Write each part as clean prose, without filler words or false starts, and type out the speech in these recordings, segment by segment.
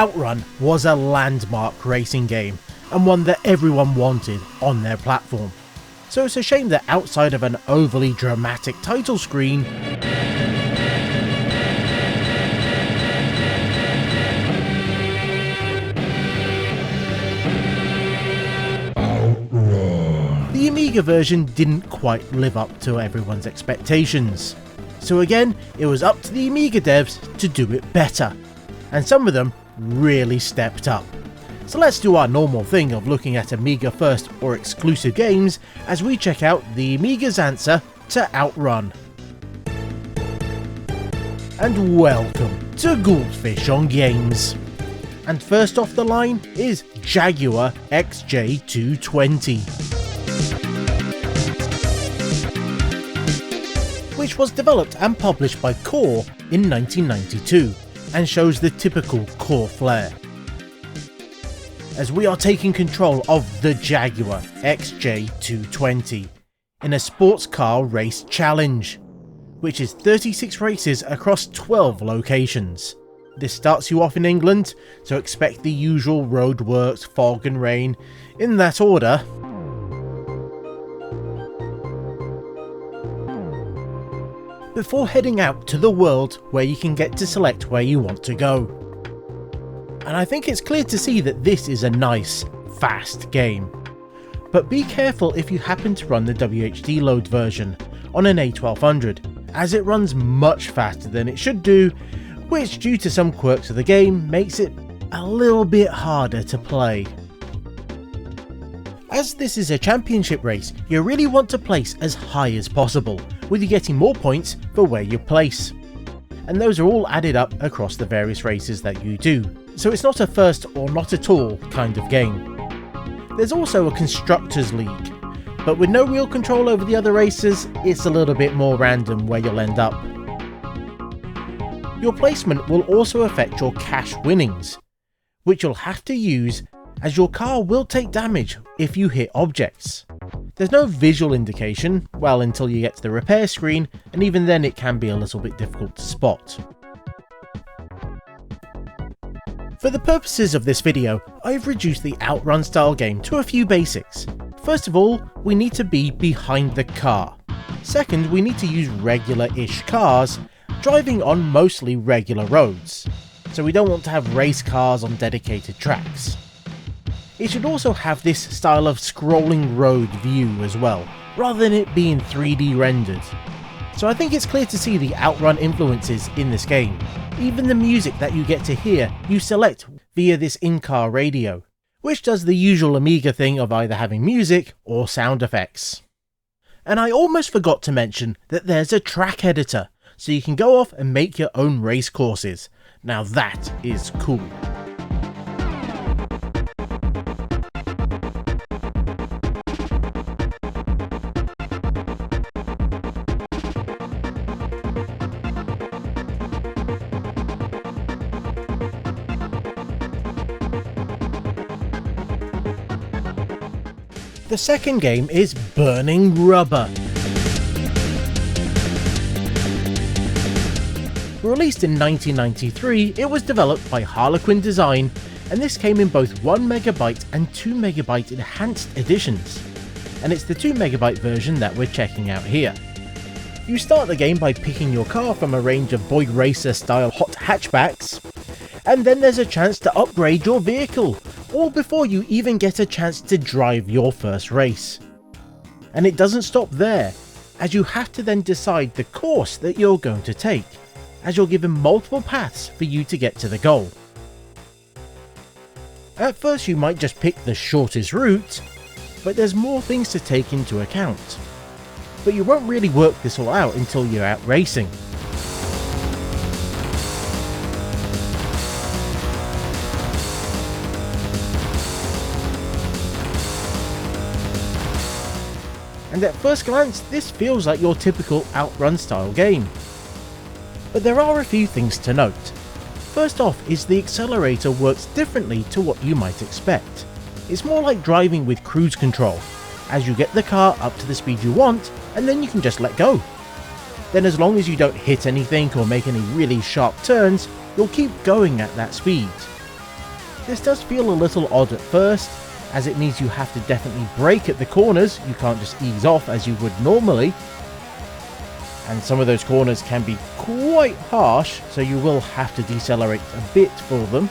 OutRun was a landmark racing game, and one that everyone wanted on their platform. So it's a shame that outside of an overly dramatic title screen, the Amiga version didn't quite live up to everyone's expectations. So again, it was up to the Amiga devs to do it better, and some of them really stepped up. So let's do our normal thing of looking at Amiga first or exclusive games as we check out the Amiga's answer to OutRun. And welcome to Goldfish on Games. And first off the line is Jaguar XJ220. Which was developed and published by Core in 1992 and shows the typical Core flair. As we are taking control of the Jaguar XJ220 in a sports car race challenge, which is 36 races across 12 locations. This starts you off in England, so expect the usual roadworks, fog and rain, in that order. Before heading out to the world where you can get to select where you want to go. And I think it's clear to see that this is a nice, fast game. But be careful if you happen to run the WHD load version on an A1200, as it runs much faster than it should do, which due to some quirks of the game makes it a little bit harder to play. As this is a championship race, you really want to place as high as possible, with you getting more points for where you place. And those are all added up across the various races that you do, so it's not a first or not at all kind of game. There's also a Constructors League, but with no real control over the other races, it's a little bit more random where you'll end up. Your placement will also affect your cash winnings, which you'll have to use as your car will take damage if you hit objects. There's no visual indication, well until you get to the repair screen, and even then it can be a little bit difficult to spot. For the purposes of this video, I've reduced the OutRun style game to a few basics. First of all, we need to be behind the car. Second, we need to use regular-ish cars, driving on mostly regular roads, so we don't want to have race cars on dedicated tracks. It should also have this style of scrolling road view as well, rather than it being 3D rendered. So I think it's clear to see the OutRun influences in this game. Even the music that you get to hear, you select via this in-car radio, which does the usual Amiga thing of either having music or sound effects. And I almost forgot to mention that there's a track editor, so you can go off and make your own race courses. Now that is cool. The second game is Burning Rubber. Released in 1993, it was developed by Harlequin Design, and this came in both 1MB and 2MB enhanced editions, and it's the 2MB version that we're checking out here. You start the game by picking your car from a range of Boy Racer style hot hatchbacks, and then there's a chance to upgrade your vehicle, all before you even get a chance to drive your first race. And it doesn't stop there, as you have to then decide the course that you're going to take, as you're given multiple paths for you to get to the goal. At first you might just pick the shortest route, but there's more things to take into account. But you won't really work this all out until you're out racing. And at first glance, this feels like your typical OutRun style game. But there are a few things to note. First off is the accelerator works differently to what you might expect. It's more like driving with cruise control, as you get the car up to the speed you want, and then you can just let go. Then as long as you don't hit anything or make any really sharp turns, you'll keep going at that speed. This does feel a little odd at first, as it means you have to definitely brake at the corners, you can't just ease off as you would normally. And some of those corners can be quite harsh, so you will have to decelerate a bit for them.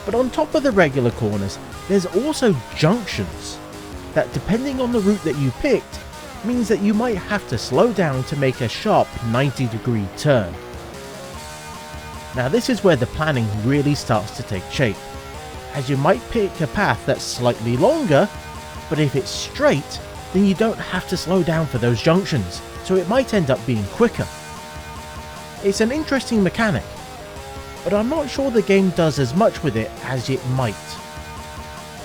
But on top of the regular corners, there's also junctions that, depending on the route that you picked, means that you might have to slow down to make a sharp 90-degree turn. Now this is where the planning really starts to take shape, as you might pick a path that's slightly longer, but if it's straight, then you don't have to slow down for those junctions, so it might end up being quicker. It's an interesting mechanic, but I'm not sure the game does as much with it as it might.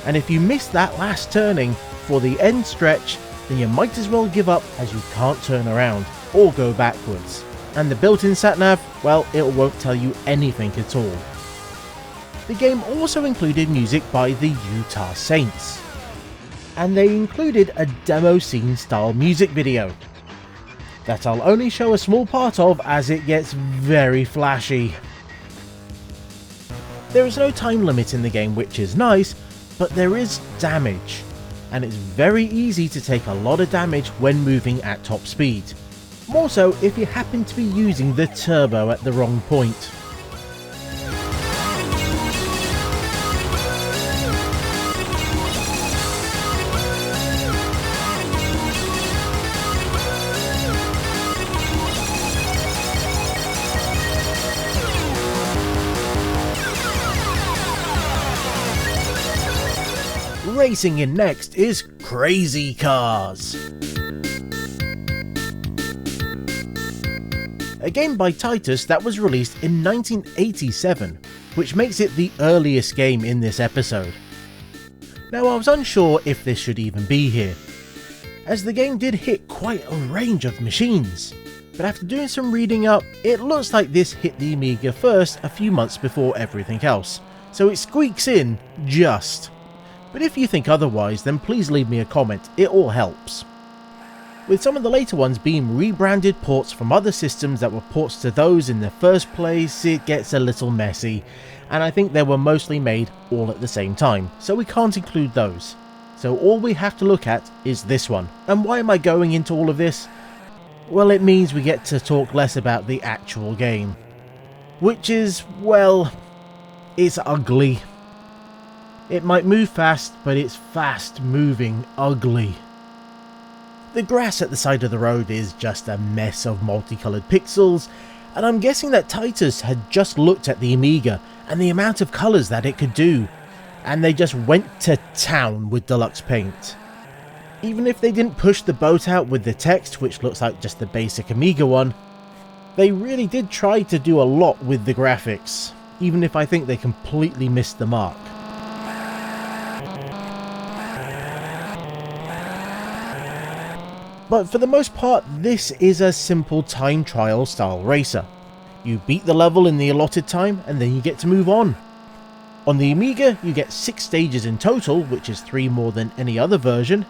And if you miss that last turning for the end stretch, then you might as well give up, as you can't turn around or go backwards. And the built-in sat-nav, well, it won't tell you anything at all. The game also included music by the Utah Saints, and they included a demo scene style music video that I'll only show a small part of, as it gets very flashy. There is no time limit in the game, which is nice, but there is damage, and it's very easy to take a lot of damage when moving at top speed. More so if you happen to be using the turbo at the wrong point. Racing in next is Crazy Cars, a game by Titus that was released in 1987, which makes it the earliest game in this episode. Now, I was unsure if this should even be here, as the game did hit quite a range of machines, but after doing some reading up, it looks like this hit the Amiga first a few months before everything else, so it squeaks in just. But if you think otherwise, then please leave me a comment, it all helps. With some of the later ones being rebranded ports from other systems that were ports to those in the first place, it gets a little messy, and I think they were mostly made all at the same time, so we can't include those. So all we have to look at is this one. And why am I going into all of this? Well, it means we get to talk less about the actual game, which is, well, it's ugly. It might move fast, but it's fast moving ugly. The grass at the side of the road is just a mess of multicoloured pixels, and I'm guessing that Titus had just looked at the Amiga and the amount of colours that it could do, and they just went to town with deluxe paint. Even if they didn't push the boat out with the text, which looks like just the basic Amiga one, they really did try to do a lot with the graphics, even if I think they completely missed the mark. But for the most part, this is a simple time trial style racer. You beat the level in the allotted time and then you get to move on. On the Amiga, you get 6 stages in total, which is 3 more than any other version.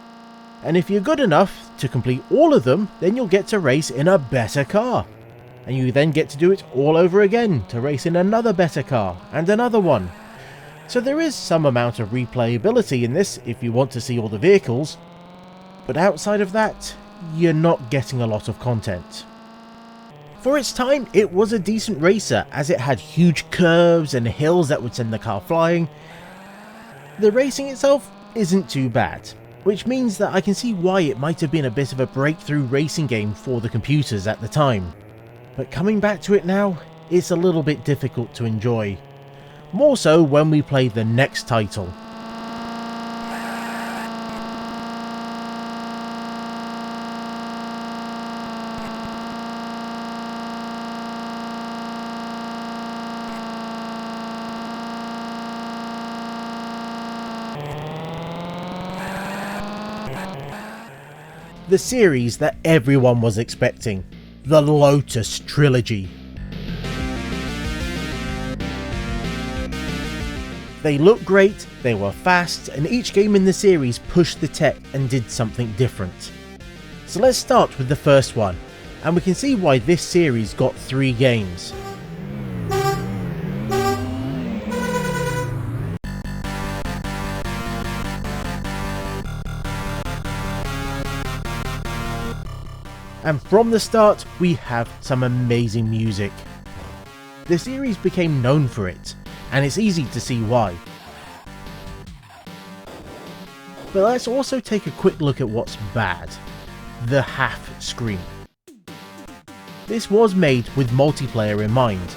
And if you're good enough to complete all of them, then you'll get to race in a better car. And you then get to do it all over again to race in another better car and another one. So there is some amount of replayability in this if you want to see all the vehicles. But outside of that, you're not getting a lot of content. For its time, it was a decent racer, as it had huge curves and hills that would send the car flying. The racing itself isn't too bad, which means that I can see why it might have been a bit of a breakthrough racing game for the computers at the time. But coming back to it now, it's a little bit difficult to enjoy. More so when we play the next title. The series that everyone was expecting, the Lotus Trilogy. They looked great, they were fast, and each game in the series pushed the tech and did something different. So let's start with the first one, and we can see why this series got 3 games. and from the start we have some amazing music. The series became known for it, and it's easy to see why. But let's also take a quick look at what's bad. The half screen. This was made with multiplayer in mind,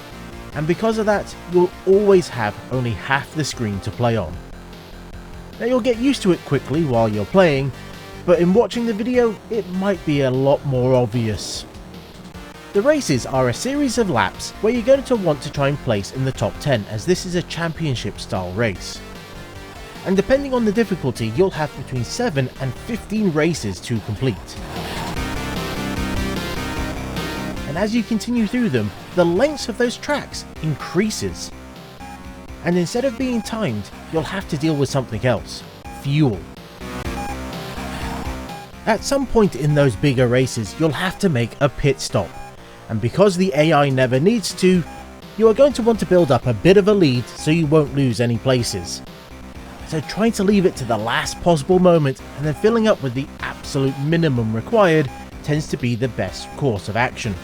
and because of that you'll always have only half the screen to play on. Now you'll get used to it quickly while you're playing, but in watching the video it might be a lot more obvious. The races are a series of laps where you're going to want to try and place in the top 10, as this is a championship style race. And depending on the difficulty you'll have between 7 and 15 races to complete. And as you continue through them, the length of those tracks increases. And instead of being timed, you'll have to deal with something else: fuel. At some point in those bigger races you'll have to make a pit stop. And because the AI never needs to, you are going to want to build up a bit of a lead so you won't lose any places. So trying to leave it to the last possible moment and then filling up with the absolute minimum required tends to be the best course of action.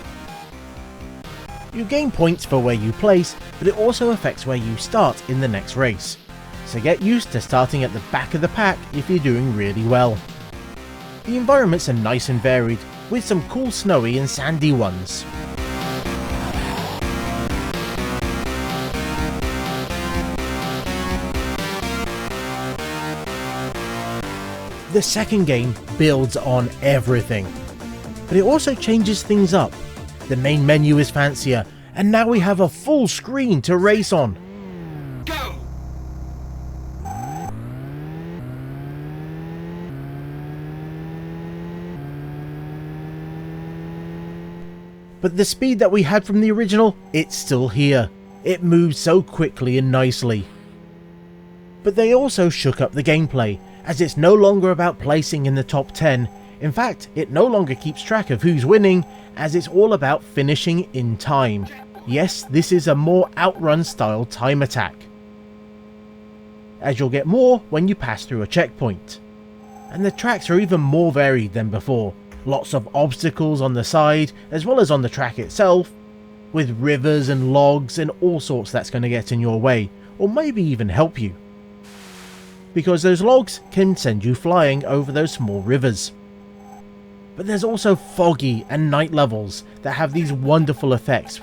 You gain points for where you place, but it also affects where you start in the next race. So get used to starting at the back of the pack if you're doing really well. The environments are nice and varied, with some cool snowy and sandy ones. The second game builds on everything, but it also changes things up. The main menu is fancier, and now we have a full screen to race on. Go! But the speed that we had from the original, it's still here. It moves so quickly and nicely. But they also shook up the gameplay, as it's no longer about placing in the top 10. In fact, it no longer keeps track of who's winning, as it's all about finishing in time. Yes, this is a more OutRun style time attack, as you'll get more when you pass through a checkpoint. And the tracks are even more varied than before. Lots of obstacles on the side, as well as on the track itself, with rivers and logs and all sorts that's going to get in your way, or maybe even help you. Because those logs can send you flying over those small rivers. But there's also foggy and night levels that have these wonderful effects.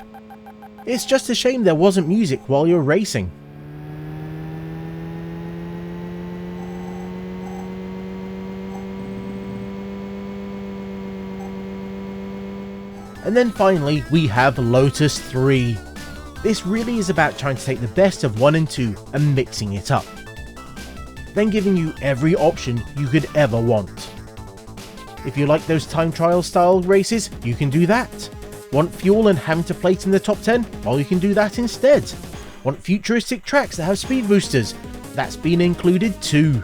It's just a shame there wasn't music while you're racing. And then finally we have Lotus 3. This really is about trying to take the best of 1 and 2 and mixing it up, then giving you every option you could ever want. If you like those time trial style races, you can do that. Want fuel and having to place in the top 10? Well, you can do that instead. Want futuristic tracks that have speed boosters? That's been included too.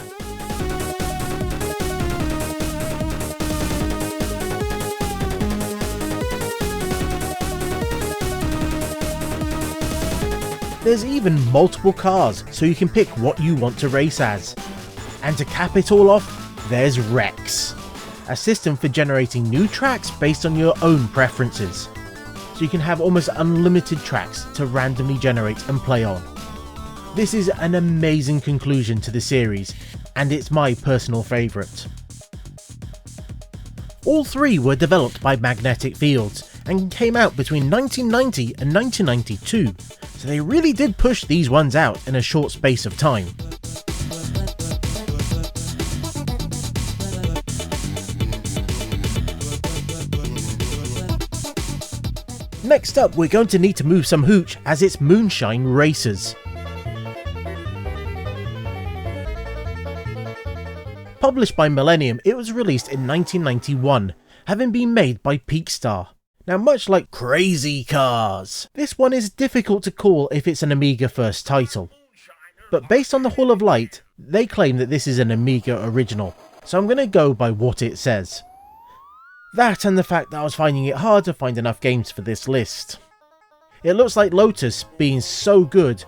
There's even multiple cars, so you can pick what you want to race as. And to cap it all off, there's Rex, a system for generating new tracks based on your own preferences. So you can have almost unlimited tracks to randomly generate and play on. This is an amazing conclusion to the series, and it's my personal favourite. All three were developed by Magnetic Fields and came out between 1990 and 1992, so they really did push these ones out in a short space of time. Next up, we're going to need to move some hooch, as it's Moonshine Racers. Published by Millennium, it was released in 1991, having been made by Peakstar. Now, much like Crazy Cars, this one is difficult to call if it's an Amiga first title. But based on the Hall of Light, they claim that this is an Amiga original, so I'm going to go by what it says. That and the fact that I was finding it hard to find enough games for this list. It looks like Lotus, being so good,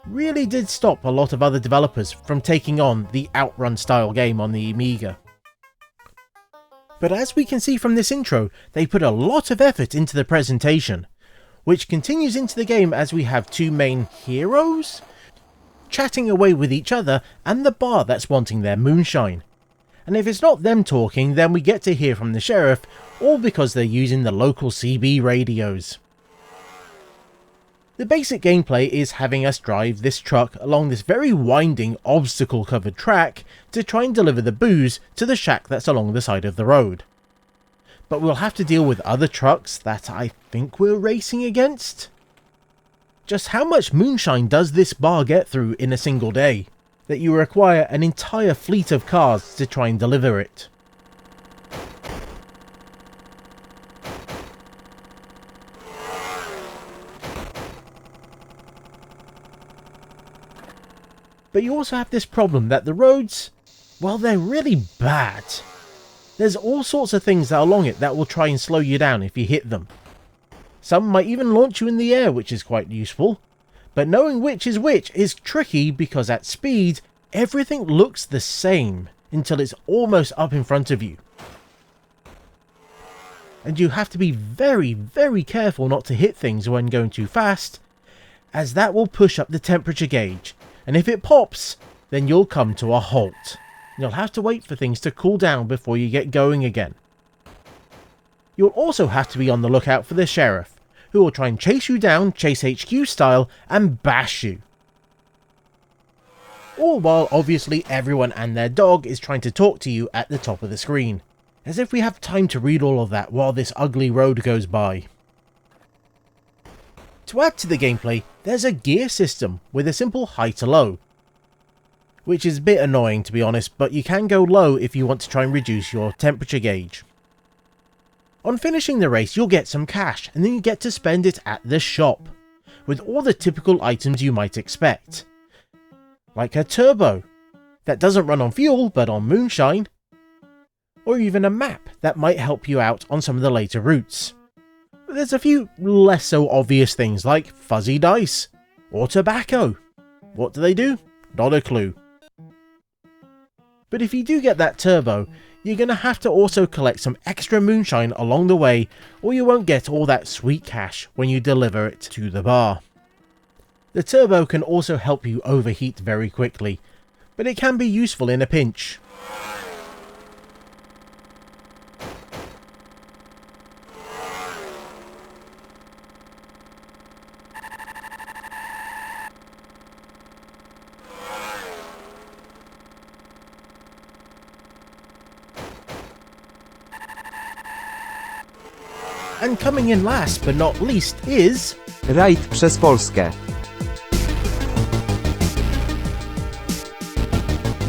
really did stop a lot of other developers from taking on the OutRun style game on the Amiga. But as we can see from this intro, they put a lot of effort into the presentation, which continues into the game as we have two main heroes chatting away with each other and the bar that's wanting their moonshine. And if it's not them talking, then we get to hear from the sheriff, all because they're using the local CB radios. The basic gameplay is having us drive this truck along this very winding, obstacle-covered track to try and deliver the booze to the shack that's along the side of the road. But we'll have to deal with other trucks that I think we're racing against. Just how much moonshine does this bar get through in a single day, that you require an entire fleet of cars to try and deliver it? But you also have this problem that the roads, well, they're really bad. There's all sorts of things that are along it that will try and slow you down if you hit them. Some might even launch you in the air, which is quite useful. But knowing which is tricky because at speed, everything looks the same until it's almost up in front of you. And you have to be very, very careful not to hit things when going too fast, as that will push up the temperature gauge. And if it pops, then you'll come to a halt. You'll have to wait for things to cool down before you get going again. You'll also have to be on the lookout for the sheriff, who will try and chase you down, Chase HQ style, and bash you. All while obviously everyone and their dog is trying to talk to you at the top of the screen. As if we have time to read all of that while this ugly road goes by. To add to the gameplay, there's a gear system with a simple high to low, which is a bit annoying to be honest, but you can go low if you want to try and reduce your temperature gauge. On finishing the race, you'll get some cash, and then you get to spend it at the shop, with all the typical items you might expect. Like a turbo, that doesn't run on fuel, but on moonshine. Or even a map that might help you out on some of the later routes. There's a few less so obvious things like fuzzy dice, or tobacco. What do? Not a clue. But if you do get that turbo, you're going to have to also collect some extra moonshine along the way, or you won't get all that sweet cash when you deliver it to the bar. The turbo can also help you overheat very quickly, but it can be useful in a pinch. And coming in last but not least is Rajd przez Polskę.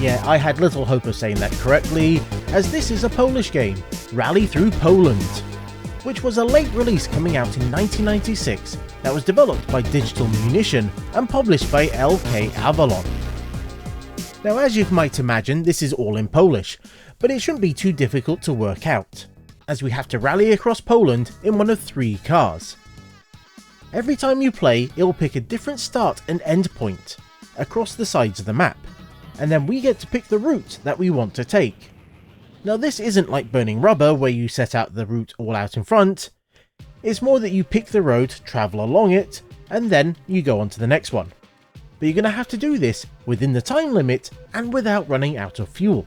Yeah, I had little hope of saying that correctly, as this is a Polish game, Rally Through Poland, which was a late release coming out in 1996 that was developed by Digital Munition and published by LK Avalon. Now as you might imagine, this is all in Polish, but it shouldn't be too difficult to work out, as we have to rally across Poland in one of 3 cars. Every time you play, it will pick a different start and end point across the sides of the map, and then we get to pick the route that we want to take. Now this isn't like Burning Rubber where you set out the route all out in front, it's more that you pick the road, travel along it, and then you go on to the next one. But you're going to have to do this within the time limit and without running out of fuel.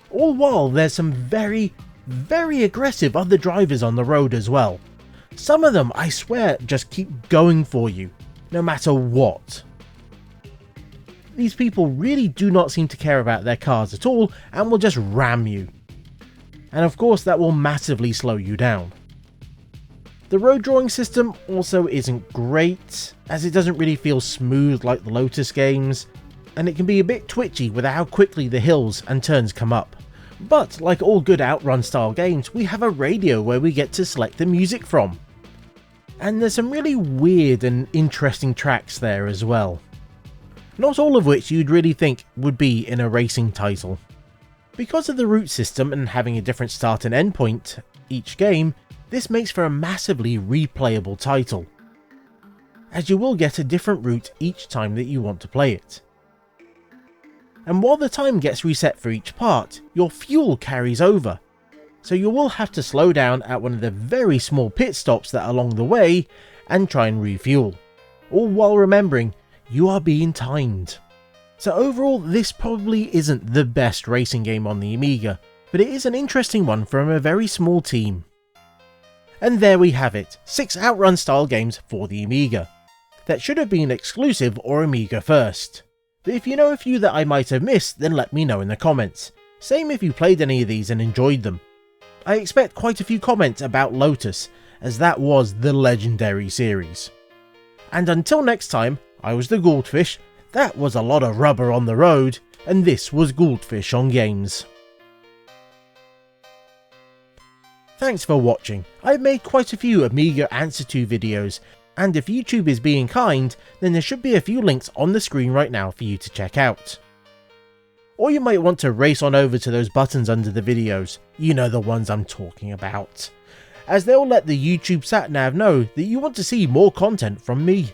All while there's some very aggressive other drivers on the road as well. Some of them, I swear, just keep going for you, no matter what. These people really do not seem to care about their cars at all and will just ram you. And of course that will massively slow you down. The road drawing system also isn't great, as it doesn't really feel smooth like the Lotus games, and it can be a bit twitchy with how quickly the hills and turns come up. But like all good OutRun style games, we have a radio where we get to select the music from. And there's some really weird and interesting tracks there as well. Not all of which you'd really think would be in a racing title. Because of the route system and having a different start and end point each game, this makes for a massively replayable title. as you will get a different route each time that you want to play it. And while the time gets reset for each part, your fuel carries over, so you will have to slow down at one of the very small pit stops that are along the way and try and refuel, all while remembering you are being timed. So overall, this probably isn't the best racing game on the Amiga, but it is an interesting one from a very small team. And there we have it, 6 OutRun style games for the Amiga, that should have been exclusive or Amiga first. But if you know a few that I might have missed, then let me know in the comments. Same if you played any of these and enjoyed them. I expect quite a few comments about Lotus, as that was the legendary series. And until next time, I was the Goldfish, that was a lot of rubber on the road, and this was Goldfish on Games. Thanks for watching. I've made quite a few Amiga Answer To videos, and if YouTube is being kind, then there should be a few links on the screen right now for you to check out. Or you might want to race on over to those buttons under the videos, you know the ones I'm talking about, as they'll let the YouTube sat nav know that you want to see more content from me.